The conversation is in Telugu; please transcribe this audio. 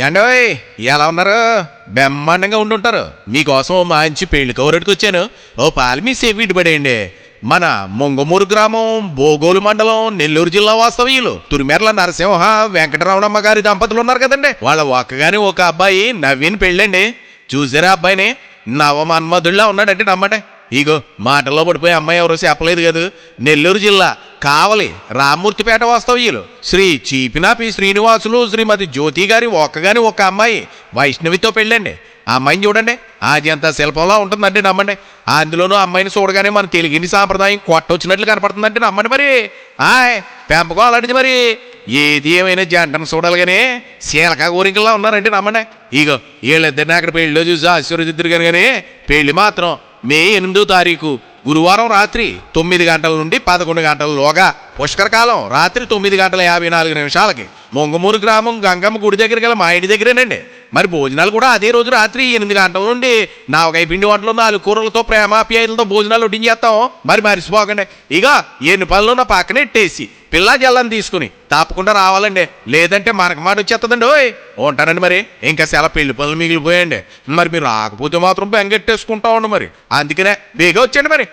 ఏండోయ్ ఎలా ఉన్నారు? బ్రహ్మాండంగా ఉండుంటారు. మీకోసం మంచి పెళ్లి కౌరెట్టుకు వచ్చాను. ఓ పాలు మీ సేపు ఇటుపడేయండి. మన మొంగమూరు గ్రామం, బోగోలు మండలం, నెల్లూరు జిల్లా వాస్తవ్యులు తురిమెర్ల నరసింహ వెంకటరమణమ్మ గారి దంపతులు ఉన్నారు కదండి. వాళ్ళ ఒక్కగాని ఒక అబ్బాయి నవీన్ పెళ్ళండి. చూసారా అబ్బాయిని? నవమన్మధుల్లా ఉన్నాడంటే నమ్మటే. ఇగో మాటల్లో పడిపోయి అమ్మాయి ఎవరో చెప్పలేదు కదా. నెల్లూరు జిల్లా కావలి రామ్మూర్తిపేట వాస్తవ్యులు శ్రీ చీపినాపి శ్రీనివాసులు శ్రీమతి జ్యోతి గారి ఒక్కగాని ఒక అమ్మాయి వైష్ణవితో పెళ్ళండి. ఆ అమ్మాయిని చూడండి, అది అంత శిల్పంలా ఉంటుందంటే నమ్మండి. అందులోనూ అమ్మాయిని చూడగానే మన తెలుగుని సాంప్రదాయం కొట్టొచ్చినట్లు కనపడుతుందంటే నమ్మండి. మరి పెంపకం అలాంటిది. మరి ఏది ఏమైనా జంటను చూడాలిగానే శీలక ఊరికల్లా ఉన్నారంటే నమ్మండి. ఇగో వీళ్ళిద్దరిని అక్కడ పెళ్ళిలో చూసి ఆశీర్వదిద్దరు కానీ పెళ్లి మాత్రం మే 8వ తారీఖు గురువారం రాత్రి 9 గంటల నుండి 11 గంటలలోగా, పుష్కరకాలం రాత్రి 9:54 మొంగమూరు గ్రామం గంగమ్మ గుడి దగ్గర గల మా ఇంటి దగ్గరేనండి. మరి భోజనాలు కూడా అదే రోజు రాత్రి 8 గంటల నుండి 4 పిండి వంటలు 4 కూరలతో ప్రేమాప్యాయలతో భోజనాలు వడ్డించేస్తాం. మరి మరిచిపోకండి. ఇక ఎన్ని పనులు నా పక్కన ఎట్టేసి పిల్లా జల్లని తీసుకుని తప్పకుండా రావాలండి. లేదంటే మనకు మాట వచ్చేస్తుందండి. ఓయ్ ఉంటానండి. మరి ఇంకా చాలా పెళ్లి పనులు మిగిలిపోయండి. మరి మీరు రాకపోతే మాత్రం బెంగెట్టేసుకుంటా ఉండి. మరి అందుకనే బేగా వచ్చండి. మరి